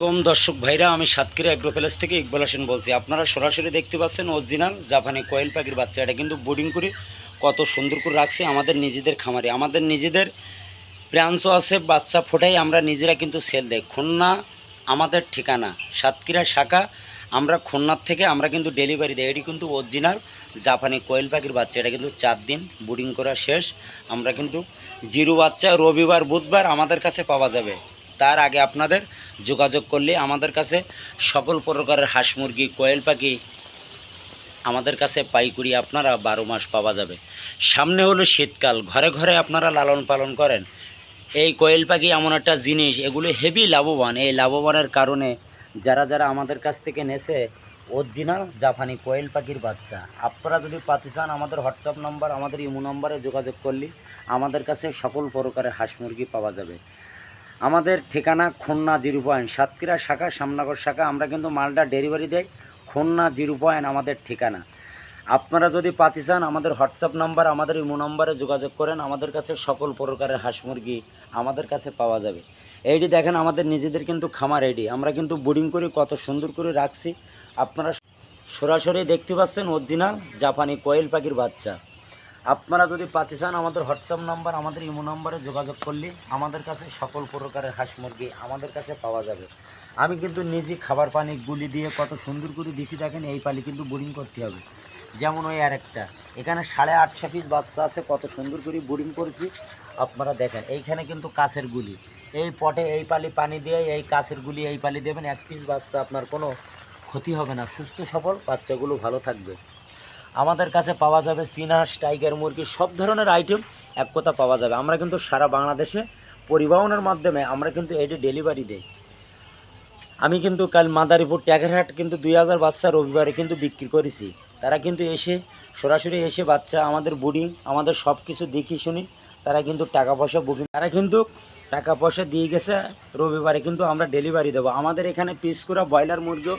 কম দর্শক ভাইরা, আমি সাতক্ষীরা এগ্রো প্যালেস থেকে ইকবাল হোসেন বলছি। আপনারা সরাসরি দেখতে পাচ্ছেন অরিজিনাল জাপানি কোয়েল পাখির বাচ্চা। এটা কিন্তু বোর্ডিং করে কত সুন্দর করে রাখছে আমাদের নিজেদের খামারে। আমাদের নিজেদের ব্রাঞ্চও আছে, বাচ্চা ফোটাই আমরা নিজেরা কিন্তু সেল দেয়। খুলনা আমাদের ঠিকানা, সাতক্ষীরা শাখা। আমরা খুলনার থেকে আমরা কিন্তু ডেলিভারি দেয়। এটি কিন্তু অরিজিনাল জাপানি কোয়েল পাখির বাচ্চা। এটা কিন্তু 4 দিন বোর্ডিং করা শেষ। আমরা কিন্তু জিরো বাচ্চা রবিবার বুধবার আমাদের কাছে পাওয়া যাবে। তার আগে আপনাদের যোগাযোগ করলে আমাদের কাছে সকল প্রকারের হাঁস মুরগি কোয়েল পাখি আমাদের কাছে পাইকারি আপনারা 12 মাস পাওয়া যাবে। সামনে হলো শীতকাল, ঘরে ঘরে আপনারা লালন পালন করেন। এই কোয়েল পাখি এমন একটা জিনিস, এগুলো হেভি লাভবান। এই লাভবানের কারণে যারা যারা আমাদের কাছ থেকে নেছে অরিজিনাল জাপানি কোয়েল পাখির বাচ্চা, আপনারা যদি পাতে চান আমাদের হোয়াটসঅ্যাপ নাম্বার, আমাদের ইমো নাম্বারে যোগাযোগ করলে আমাদের কাছে সকল প্রকারের হাঁস মুরগি পাওয়া যাবে। আমাদের ঠিকানা খুলনা 0 সাতক্ষীরা শাখা, শ্যামনগর শাখা। আমরা কিন্তু মালটা ডেলিভারি দেয়। খুলনা 0 আমাদের ঠিকানা। আপনারা যদি পাতি চান আমাদের হোয়াটসঅ্যাপ নাম্বার, আমাদের ইমো নাম্বারে যোগাযোগ করেন। আমাদের কাছে সকল প্রকারের হাঁস মুরগি আমাদের কাছে পাওয়া যাবে। এইটি দেখেন আমাদের নিজেদের কিন্তু খামার। এইটি আমরা কিন্তু বোর্ডিং করে কত সুন্দর করে রাখছি। আপনারা সরাসরি দেখতে পাচ্ছেন অরিজিনাল জাপানি কোয়েল পাখির বাচ্চা। আপনারা যদি পাতে চান আমাদের হোয়াটসঅ্যাপ নাম্বার, আমাদের ইমো নাম্বারে যোগাযোগ করলে আমাদের কাছে সকল প্রকারের হাঁস মুরগি আমাদের কাছে পাওয়া যাবে। আমি কিন্তু নিজে খাবার পানি গুলি দিয়ে কত সুন্দর করে দিছি। দেখেন এই পালি কিন্তু বোর্ডিং করতে হবে। যেমন ওই আরেকটা এখানে 850 পিস বাচ্চা আছে, কত সুন্দর করে বোর্ডিং করেছি। আপনারা দেখেন এইখানে কিন্তু কাছের গুলি, এই পটে এই পালি পানি দিয়ে এই কাছের গুলি এই পালি দেবেন। 1 পিস বাচ্চা আপনার কোনো ক্ষতি হবে না, সুস্থ সবল বাচ্চাগুলো ভালো থাকবে। আমাদের কাছে পাওয়া যাবে চীনা হাঁস, টাইগার মুরগি, সব ধরনের আইটেম এক কথা পাওয়া যাবে। আমরা কিন্তু সারা বাংলাদেশে পরিবহনের মাধ্যমে আমরা কিন্তু এটি ডেলিভারি দেই। আমি কিন্তু কাল মাদারীপুর ট্যাগেরহাট কিন্তু 2000 বাচ্চা রবিবারে কিন্তু বিক্রি করেছি। তারা কিন্তু এসে সরাসরি এসে বাচ্চা আমাদের বোর্ডিং আমাদের সব কিছু দেখি শুনি তারা কিন্তু টাকা পয়সা বুকিং, তারা কিন্তু টাকা পয়সা দিয়ে গেছে। রবিবারে কিন্তু আমরা ডেলিভারি দেবো। আমাদের এখানে পিস করা ব্রয়লার মুরগিও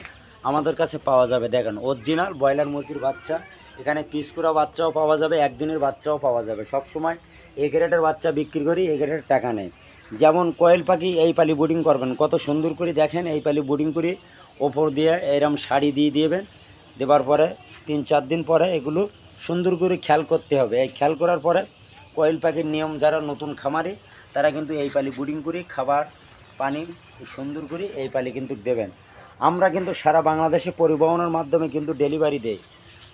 আমাদের কাছে পাওয়া যাবে। দেখেন অরিজিনাল ব্রয়লার মুরগির বাচ্চা, এখানে পিস করা বাচ্চাও পাওয়া যাবে, একদিনের বাচ্চাও পাওয়া যাবে। সব সময় এ গ্রেডের বাচ্চা বিক্রি করি, এ গ্রেডের টাকা নেই। যেমন কোয়েল পাখি এই পালি বোর্ডিং করবেন কত সুন্দর করে দেখেন। এই পালি বোর্ডিং করে ওপর দিয়ে এরম শাড়ি দিয়ে দেবেন। দেওয়ার পরে 3-4 দিন পরে এগুলো সুন্দর করে খেয়াল করতে হবে। এই খেয়াল করার পরে কোয়েল পাখির নিয়ম, যারা নতুন খামারে তারা কিন্তু এই পালি বোর্ডিং করে খাবার পানি সুন্দর করে এই পালি কিন্তু দেবেন। আমরা কিন্তু সারা বাংলাদেশে পরিবহনের মাধ্যমে কিন্তু ডেলিভারি দেই।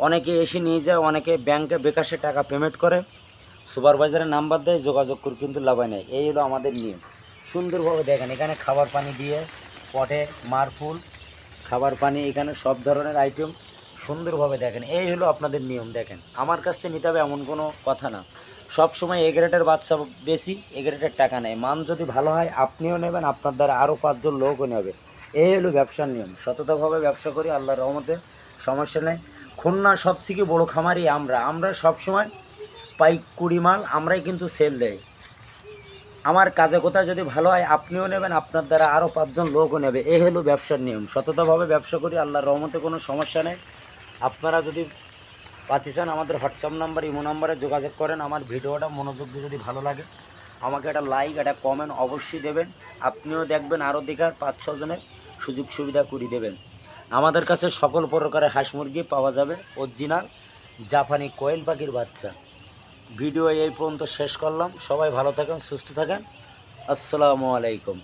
অনেকে এসে নিয়ে যায়, অনেকে ব্যাংকে বিকাশে টাকা পেমেন্ট করে, সুপারভাইজারের নাম্বার দেয়, যোগাযোগ করে কিন্তু লাভায় নেয়। এই হলো আমাদের নিয়ম। সুন্দরভাবে দেখেন এখানে খাবার পানি দিয়ে পটে মারফুল খাবার পানি, এখানে সব ধরনের আইটেম সুন্দরভাবে দেখেন। এই হলো আপনাদের নিয়ম। দেখেন আমার কাছ থেকে নিতে হবে এমন কোনো কথা না। সব সময় এ গ্রেডের বাচ্চা বেশি, এ গ্রেডের টাকা নেয়। মান যদি ভালো হয় আপনিও নেবেন, আপনার দ্বারা আরও 5 জন লোকও নেবে। এই হলো ব্যবসার নিয়ম। সততাভাবে ব্যবসা করি, আল্লাহর রহমতে সমস্যা নেই। খুলনা সবথেকে বড় খামারি আমরা সবসময় পাইকারি মাল আমরাই কিন্তু সেল দেয়। আমার কাজে কোথায় যদি ভালো হয় আপনিও নেবেন, আপনার দ্বারা আরও 5 জন লোকও নেবে। এই হলো ব্যবসার নিয়ম। সততাভাবে ব্যবসা করি, আল্লাহর রহমতে কোনো সমস্যা নেই। আপনারা যদি পাতি চান আমাদের হোয়াটসঅ্যাপ নাম্বার, ইমো নাম্বারে যোগাযোগ করেন। আমার ভিডিওটা মনোযোগ দিয়ে যদি ভালো লাগে আমাকে একটা লাইক, একটা কমেন্ট অবশ্যই দেবেন। আপনিও দেখবেন, আরও দেখার 5-6 জনের সুযোগ সুবিধা করে দেবেন। আমাদের কাছে সকল প্রকারের হাঁস মুরগি পাওয়া যাবে, অরিজিনাল জাপানি কোয়েল পাখির বাচ্চা। ভিডিও এই পর্যন্ত শেষ করলাম। সবাই ভালো থাকেন, সুস্থ থাকেন। আসসালামু আলাইকুম।